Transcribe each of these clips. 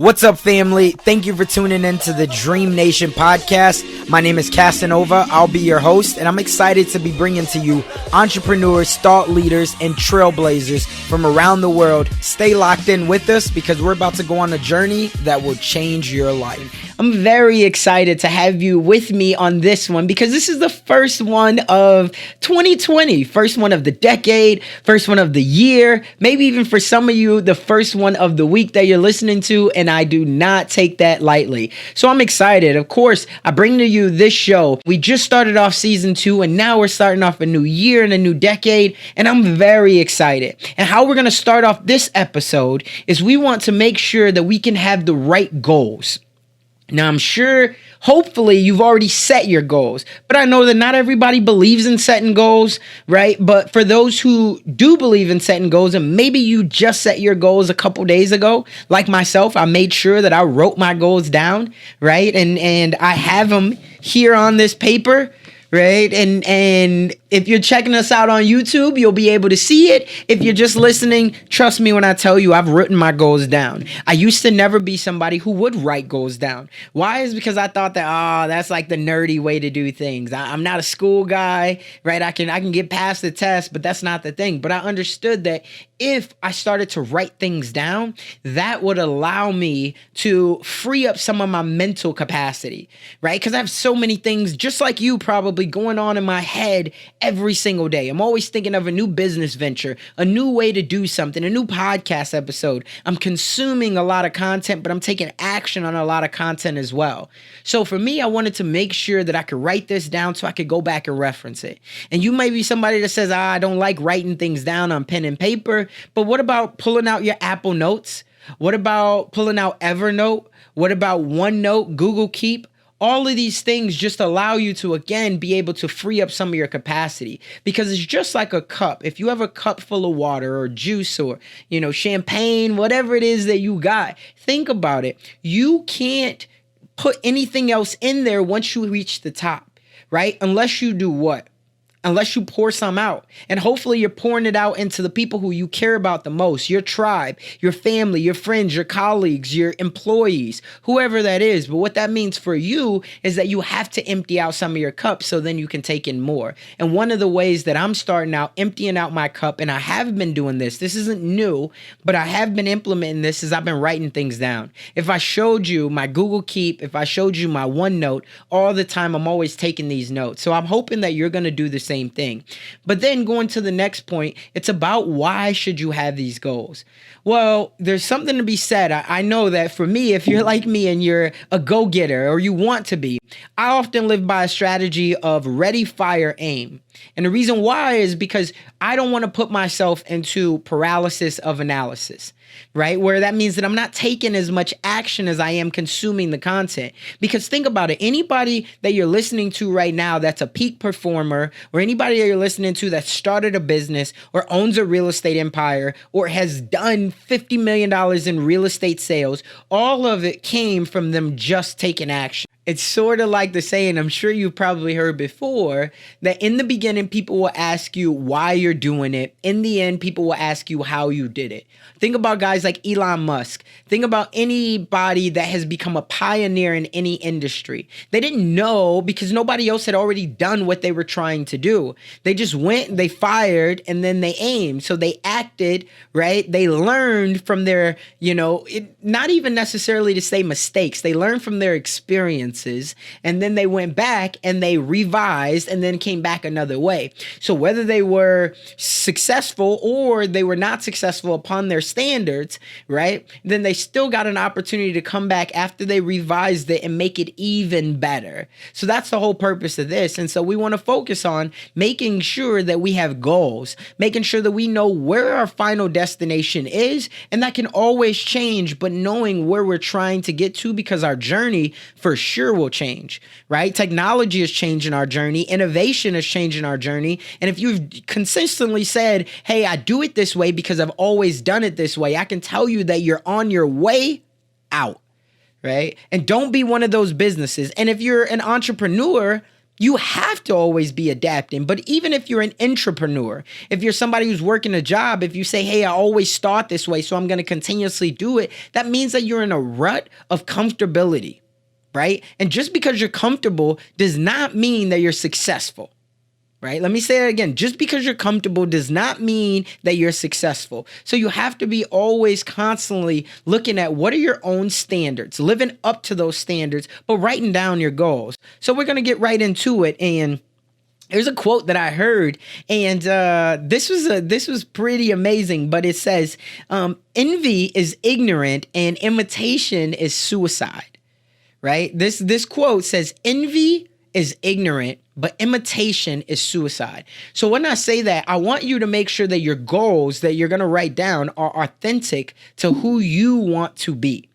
What's up, family? Thank you for tuning in to the Dream Nation podcast. My name is Casanova. I'll be your host, and I'm excited to be bringing to you entrepreneurs, thought leaders, and trailblazers from around the world. Stay locked in with us because we're about to go on a journey that will change your life. I'm very excited to have you with me on this one because this is the first one of 2020, first one of the decade, first one of the year, maybe even for some of you, the first one of the week that you're listening to, and I do not take that lightly. So I'm excited. Of course, I bring to you this show. We just started off season 2, and now we're starting off a new year and a new decade, and I'm very excited. And how we're going to start off this episode is we want to make sure that we can have the right goals. Now, I'm sure, hopefully, you've already set your goals, but I know that not everybody believes in setting goals, right? But for those who do believe in setting goals, and maybe you just set your goals a couple days ago, like myself, I made sure that I wrote my goals down, right? And I have them here on this paper, right? And if you're checking us out on YouTube, you'll be able to see it. If you're just listening, trust me when I tell you I've written my goals down. I used to never be somebody who would write goals down. Why? Is because I thought that, that's like the nerdy way to do things. I'm not a school guy, right? I can get past the test, but that's not the thing. But I understood that if I started to write things down, that would allow me to free up some of my mental capacity, right? Because I have so many things, just like you probably, going on in my head every single day. I'm always thinking of a new business venture, a new way to do something, a new podcast episode. I'm consuming a lot of content, but I'm taking action on a lot of content as well. So for me, I wanted to make sure that I could write this down so I could go back and reference it. And you may be somebody that says, I don't like writing things down on pen and paper, but what about pulling out your Apple Notes? What about pulling out Evernote? What about OneNote, Google Keep? All of these things just allow you to, again, be able to free up some of your capacity because it's just like a cup. If you have a cup full of water or juice or, champagne, whatever it is that you got, think about it. You can't put anything else in there once you reach the top, right? Unless you do what? Unless you pour some out. And hopefully you're pouring it out into the people who you care about the most, your tribe, your family, your friends, your colleagues, your employees, whoever that is. But what that means for you is that you have to empty out some of your cup so then you can take in more. And one of the ways that I'm starting out, emptying out my cup, and I have been doing this isn't new, but I have been implementing this, is I've been writing things down. If I showed you my Google Keep, if I showed you my OneNote, all the time I'm always taking these notes. So I'm hoping that you're going to do the same thing. But then going to the next point, it's about why should you have these goals? Well, there's something to be said. I know that for me, if you're like me and you're a go-getter or you want to be, I often live by a strategy of ready, fire, aim. And the reason why is because I don't want to put myself into paralysis of analysis, right? Where that means that I'm not taking as much action as I am consuming the content. Because think about it. Anybody that you're listening to right now that's a peak performer, or anybody that you're listening to that started a business or owns a real estate empire or has done $50 million in real estate sales, all of it came from them just taking action. It's sort of like the saying, I'm sure you've probably heard before, that in the beginning, people will ask you why you're doing it. In the end, people will ask you how you did it. Think about guys like Elon Musk. Think about anybody that has become a pioneer in any industry. They didn't know because nobody else had already done what they were trying to do. They just went, they fired, and then they aimed. So they acted, right? They learned from their, not even necessarily to say mistakes. They learned from their experiences, and then they went back and they revised and then came back another way. So whether they were successful or they were not successful upon their standards, right? Then they still got an opportunity to come back after they revised it and make it even better. So that's the whole purpose of this. And so we want to focus on making sure that we have goals, making sure that we know where our final destination is, and that can always change, but knowing where we're trying to get to, because our journey for sure will change, right? Technology is changing our journey. Innovation is changing our journey. And if you've consistently said, hey, I do it this way because I've always done it this way, I can tell you that you're on your way out, right? And don't be one of those businesses. And if you're an entrepreneur, You have to always be adapting. But even if you're an entrepreneur, if you're somebody who's working a job, if you say, hey, I always start this way, so I'm going to continuously do it, that means that you're in a rut of comfortability, right? And just because you're comfortable does not mean that you're successful. Right? Let me say it again. Just because you're comfortable does not mean that you're successful. So you have to be always constantly looking at what are your own standards, living up to those standards, but writing down your goals. So we're going to get right into it. And there's a quote that I heard, and this was pretty amazing, but it says, envy is ignorant and imitation is suicide. Right? This quote says, envy is ignorant, but imitation is suicide. So when I say that, I want you to make sure that your goals that you're going to write down are authentic to who you want to be.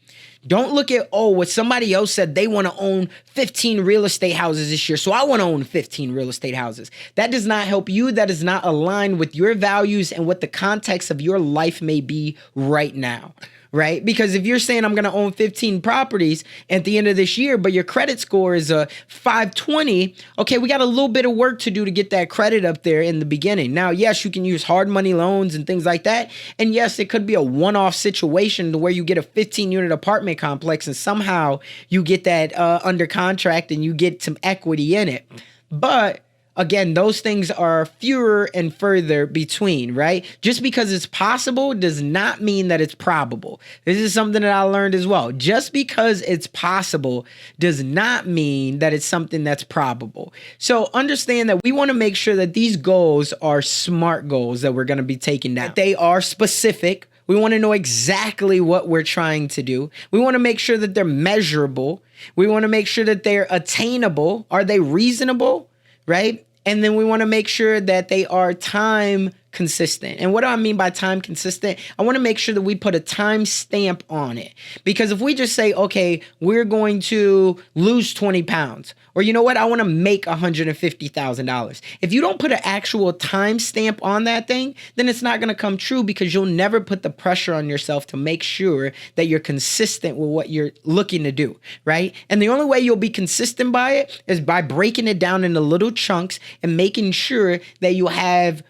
Don't look at, what somebody else said they want to own 15 real estate houses this year, so I want to own 15 real estate houses. That does not help you. That is not aligned with your values and what the context of your life may be right now. Right? Because if you're saying I'm going to own 15 properties at the end of this year, but your credit score is a 520, okay, we got a little bit of work to do to get that credit up there in the beginning. Now, yes, you can use hard money loans and things like that. And yes, it could be a one-off situation to where you get a 15-unit apartment complex and somehow you get that under contract and you get some equity in it. But again, those things are fewer and further between, right? Just because it's possible does not mean that it's probable. This is something that I learned as well. Just because it's possible does not mean that it's something that's probable. So understand that we want to make sure that these goals are SMART goals that we're going to be taking down. They are specific. We want to know exactly what we're trying to do. We want to make sure that they're measurable. We want to make sure that they're attainable. Are they reasonable? Right? And then we want to make sure that they are time consistent. And what do I mean by time consistent? I want to make sure that we put a time stamp on it. Because if we just say, okay, we're going to lose 20 pounds, or you know what, I want to make $150,000. If you don't put an actual time stamp on that thing, then it's not going to come true because you'll never put the pressure on yourself to make sure that you're consistent with what you're looking to do, right? And the only way you'll be consistent by it is by breaking it down into little chunks and making sure that you have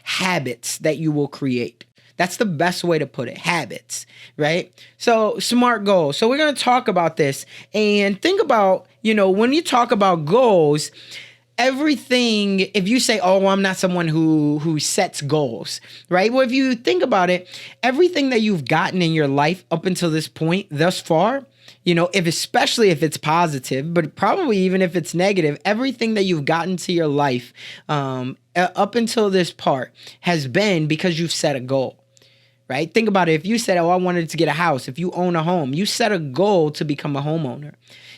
habits that you will create. That's the best way to put it. Habits, right? So SMART goals. So we're going to talk about this and think about, when you talk about goals, everything, if you say, oh, well, I'm not someone who sets goals, right? Well, if you think about it, everything that you've gotten in your life up until this point thus far, especially if it's positive, but probably even if it's negative, everything that you've gotten to your life up until this part has been because you've set a goal. Right? Think about it. If you said, I wanted to get a house. If you own a home, you set a goal to become a homeowner.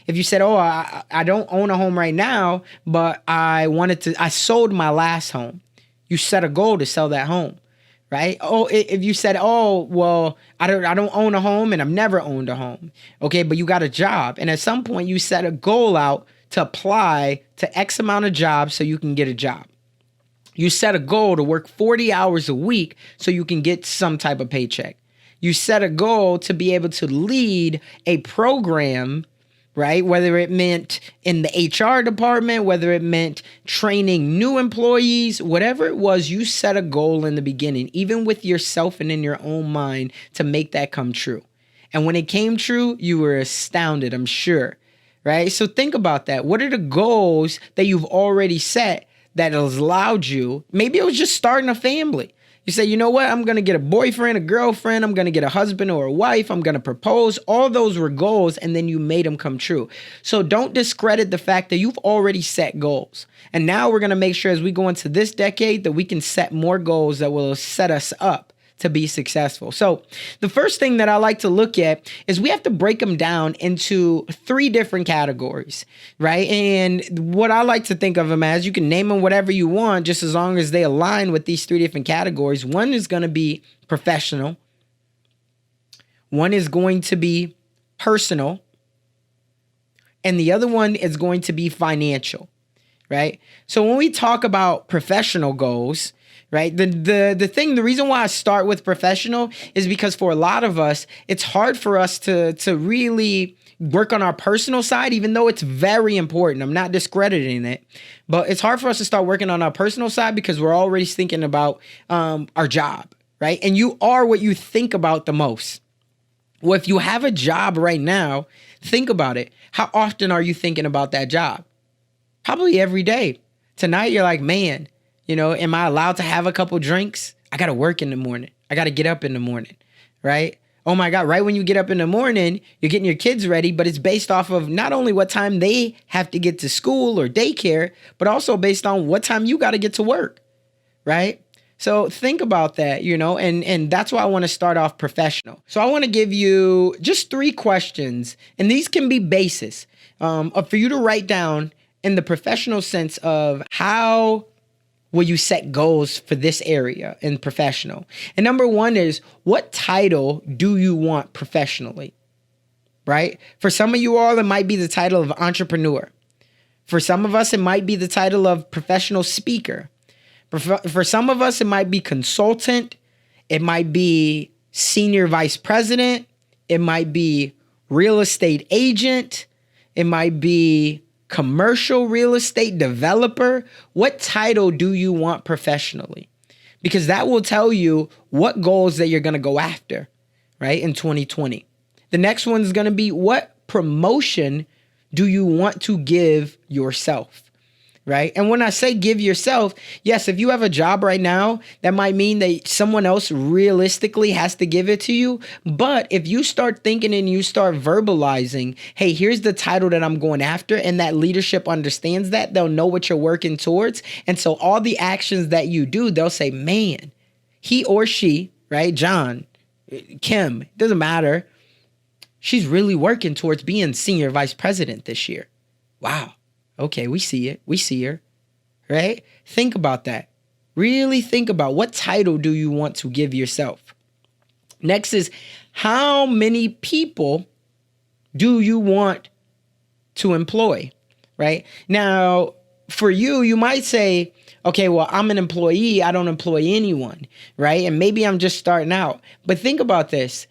If you said, I don't own a home right now, but I sold my last home. You set a goal to sell that home. Right? If you said, well, I don't own a home and I've never owned a home. Okay. But you got a job. And at some point you set a goal out to apply to X amount of jobs so you can get a job. You set a goal to work 40 hours a week so you can get some type of paycheck. You set a goal to be able to lead a program, right? Whether it meant in the HR department, whether it meant training new employees, whatever it was, you set a goal in the beginning, even with yourself and in your own mind to make that come true. And when it came true, you were astounded, I'm sure, right? So think about that. What are the goals that you've already set that has allowed you? Maybe it was just starting a family. You say, you know what? I'm going to get a boyfriend, a girlfriend. I'm going to get a husband or a wife. I'm going to propose. All those were goals, and then you made them come true. So don't discredit the fact that you've already set goals. And now we're going to make sure as we go into this decade that we can set more goals that will set us up to be successful. So the first thing that I like to look at is we have to break them down into 3 different categories, right? And what I like to think of them as, you can name them whatever you want, just as long as they align with these 3 different categories. One is going to be professional. One is going to be personal. And the other one is going to be financial, right? So when we talk about professional goals, right? The reason why I start with professional is because for a lot of us, it's hard for us to really work on our personal side, even though it's very important. I'm not discrediting it, but it's hard for us to start working on our personal side because we're already thinking about our job, right? And you are what you think about the most. Well, if you have a job right now, think about it. How often are you thinking about that job? Probably every day. Tonight, you're like, man, am I allowed to have a couple drinks? I got to work in the morning. I got to get up in the morning, right? Oh my God, right when you get up in the morning, you're getting your kids ready, but it's based off of not only what time they have to get to school or daycare, but also based on what time you got to get to work, right? So think about that, and that's why I want to start off professional. So I want to give you just 3 questions, and these can be basis for you to write down in the professional sense of how will you set goals for this area in professional. And number 1 is, what title do you want professionally, right? For some of you all, it might be the title of entrepreneur. For some of us, it might be the title of professional speaker. For some of us, it might be consultant. It might be senior vice president. It might be real estate agent. It might be commercial real estate developer. What title do you want professionally? Because that will tell you what goals that you're going to go after, right, in 2020. The next one is going to be, what promotion do you want to give yourself? Right. And when I say give yourself, yes, if you have a job right now, that might mean that someone else realistically has to give it to you. But if you start thinking and you start verbalizing, hey, here's the title that I'm going after, and that leadership understands that, they'll know what you're working towards. And so all the actions that you do, they'll say, man, he or she, right, John, Kim, it doesn't matter. She's really working towards being senior vice president this year. Wow. Okay, we see it. We see her, right? Think about that. Really think about, what title do you want to give yourself? Next is, how many people do you want to employ, right? Now, for you, you might say, okay, well, I'm an employee. I don't employ anyone, right? And maybe I'm just starting out. But think about this.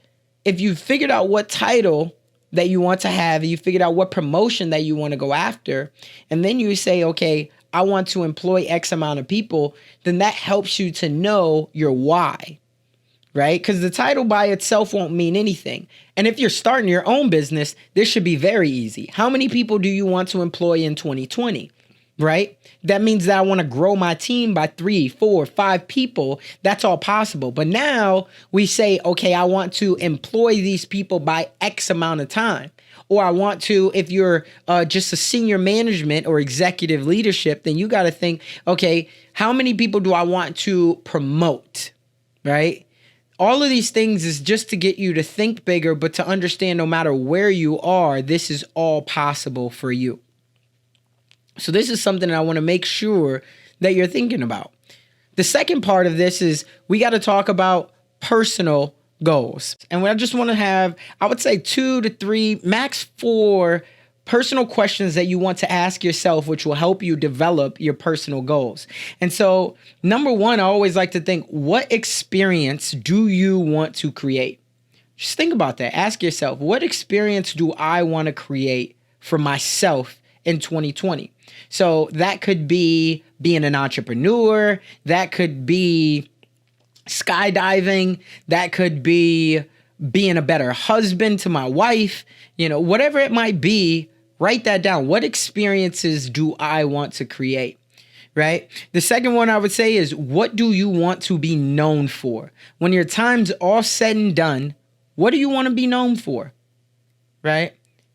If you figured out what title that you want to have, you figured out what promotion that you want to go after, and then you say, okay, I want to employ X amount of people, then that helps you to know your why, right? Because the title by itself won't mean anything. And if you're starting your own business, this should be very easy. How many people do you want to employ in 2020? Right? That means that I want to grow my team by 3, 4, 5 people. That's all possible. But now we say, okay, I want to employ these people by X amount of time. Or I want to, if you're just a senior management or executive leadership, then you got to think, okay, how many people do I want to promote? Right? All of these things is just to get you to think bigger, but to understand no matter where you are, this is all possible for you. So this is something that I want to make sure that you're thinking about. The second part of this is, we got to talk about personal goals. And I just want to have, I would say 2 to 3, max 4 personal questions that you want to ask yourself, which will help you develop your personal goals. And so number 1, I always like to think, what experience do you want to create? Just think about that. Ask yourself, what experience do I want to create for myself in 2020? So that could be being an entrepreneur. That could be skydiving. That could be being a better husband to my wife. Whatever it might be, write that down. What experiences do I want to create? Right? The second one I would say is, what do you want to be known for? When your time's all said and done, what do you want to be known for? Right?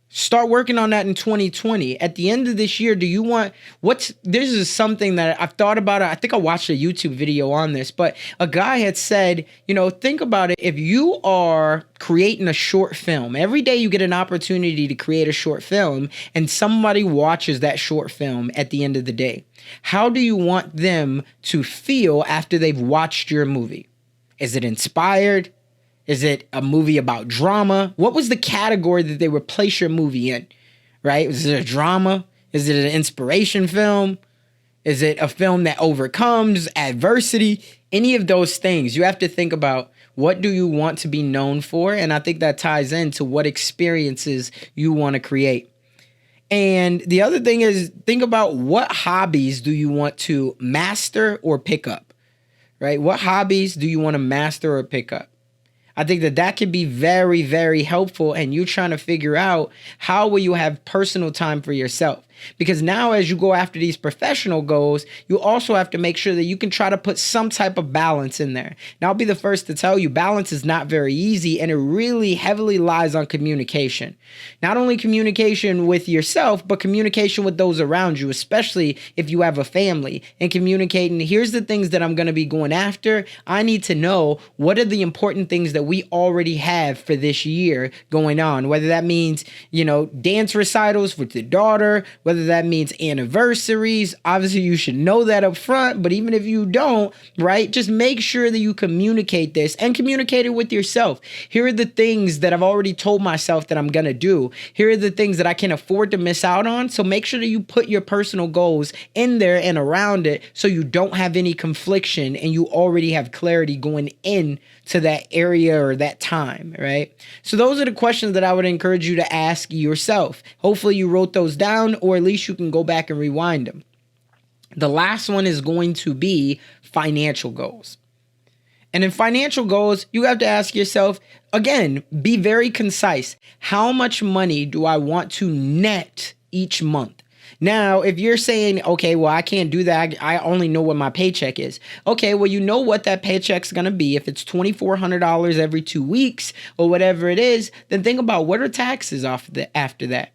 Start working on that in 2020. At the end of this year, do you want, this is something that I've thought about. I think I watched a YouTube video on this, but a guy had said, think about it. If you are creating a short film, every day you get an opportunity to create a short film, and somebody watches that short film at the end of the day, how do you want them to feel after they've watched your movie? Is it inspired? Is it a movie about drama? What was the category that they would place your movie in, right? Is it a drama? Is it an inspiration film? Is it a film that overcomes adversity? Any of those things. You have to think about, what do you want to be known for? And I think that ties into what experiences you want to create. And the other thing is, think about, what hobbies do you want to master or pick up, right? What hobbies do you want to master or pick up? I think that can be very, very helpful. And you trying to figure out, how will you have personal time for yourself? Because now, as you go after these professional goals, you also have to make sure that you can try to put some type of balance in there. Now, I'll be the first to tell you, balance is not very easy, and it really heavily lies on communication. Not only communication with yourself, but communication with those around you, especially if you have a family, and communicating, here's the things that I'm going to be going after. I need to know, what are the important things that we already have for this year going on, whether that means, dance recitals with the daughter, whether that means anniversaries. Obviously, you should know that up front, but even if you don't, right, just make sure that you communicate this, and communicate it with yourself. Here are the things that I've already told myself that I'm going to do. Here are the things that I can afford to miss out on. So make sure that you put your personal goals in there and around it, so you don't have any confliction, and you already have clarity going in to that area or that time, right? So those are the questions that I would encourage you to ask yourself. Hopefully you wrote those down, or at least you can go back and rewind them. The last one is going to be financial goals. And in financial goals, you have to ask yourself, again, be very concise. How much money do I want to net each month? Now, if you're saying, okay, well, I can't do that, I only know what my paycheck is. Okay, well, you know what that paycheck's going to be. If it's $2,400 every 2 weeks or whatever it is, then think about, what are taxes after that,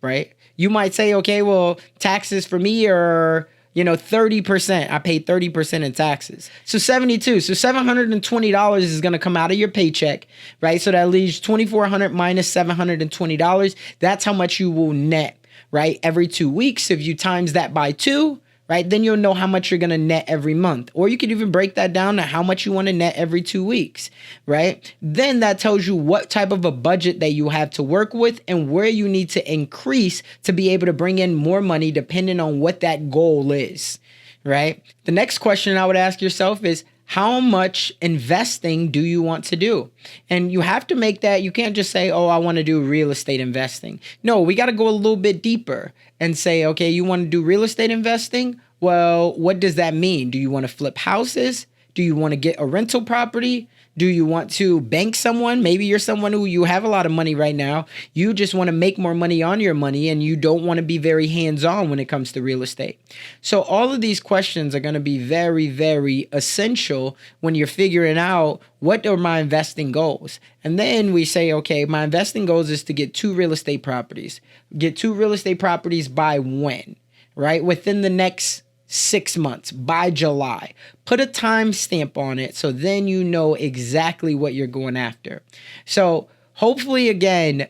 right? You might say, okay, well, taxes for me are, 30%. I pay 30% in taxes. So 72. So $720 is going to come out of your paycheck, right? So that leaves $2,400 minus $720. That's how much you will net, right? Every 2 weeks. If you times that by 2, right, then you'll know how much you're going to net every month. Or you could even break that down to how much you want to net every 2 weeks, right? Then that tells you what type of a budget that you have to work with, and where you need to increase to be able to bring in more money, depending on what that goal is, right? The next question I would ask yourself is, how much investing do you want to do? And you have to make that, you can't just say, oh, I want to do real estate investing. No, we got to go a little bit deeper and say, okay, you want to do real estate investing? Well, what does that mean? Do you want to flip houses? Do you want to get a rental property? Do you want to bank someone? Maybe you're someone who you have a lot of money right now. You just want to make more money on your money, and you don't want to be very hands-on when it comes to real estate. So all of these questions are going to be very, very essential when you're figuring out, what are my investing goals? And then we say, okay, my investing goals is to get 2 real estate properties. Get 2 real estate properties by when? Right? Within the next 6 months, by July. Put a time stamp on it, so then you know exactly what you're going after. So hopefully, again,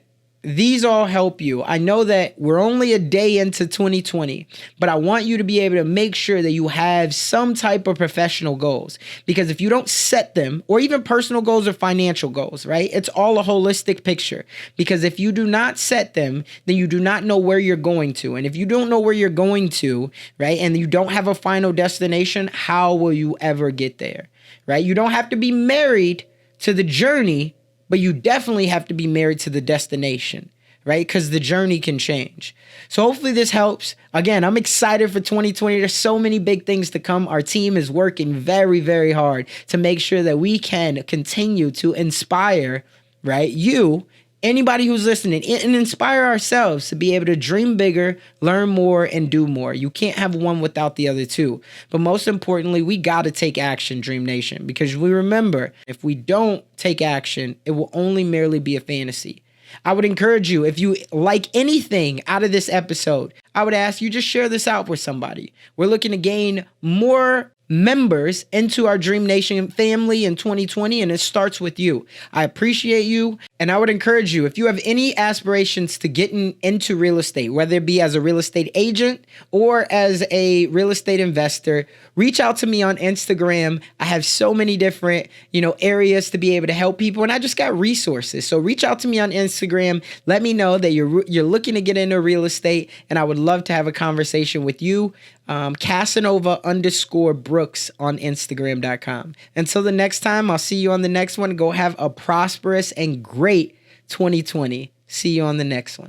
these all help you. I know that we're only a day into 2020, but I want you to be able to make sure that you have some type of professional goals, because if you don't set them, or even personal goals or financial goals, right? It's all a holistic picture, because if you do not set them, then you do not know where you're going to. And if you don't know where you're going to, right, and you don't have a final destination, how will you ever get there, right? You don't have to be married to the journey, but you definitely have to be married to the destination, right? Because the journey can change. So hopefully this helps. Again, I'm excited for 2020. There's so many big things to come. Our team is working very, very hard to make sure that we can continue to inspire, right, you, anybody who's listening, and inspire ourselves to be able to dream bigger, learn more, and do more. You can't have one without the other two. But most importantly, we got to take action, Dream Nation, because we remember, if we don't take action, it will only merely be a fantasy. I would encourage you, if you like anything out of this episode, I would ask you, just share this out with somebody. We're looking to gain more members into our Dream Nation family in 2020, and it starts with you. I appreciate you, and I would encourage you, if you have any aspirations to getting into real estate, whether it be as a real estate agent or as a real estate investor, reach out to me on Instagram. I have so many different, areas to be able to help people, and I just got resources. So reach out to me on Instagram. Let me know that you're looking to get into real estate, and I would love to have a conversation with you. Casanova_Brooks on Instagram.com. Until the next time, I'll see you on the next one. Go have a prosperous and great 2020. See you on the next one.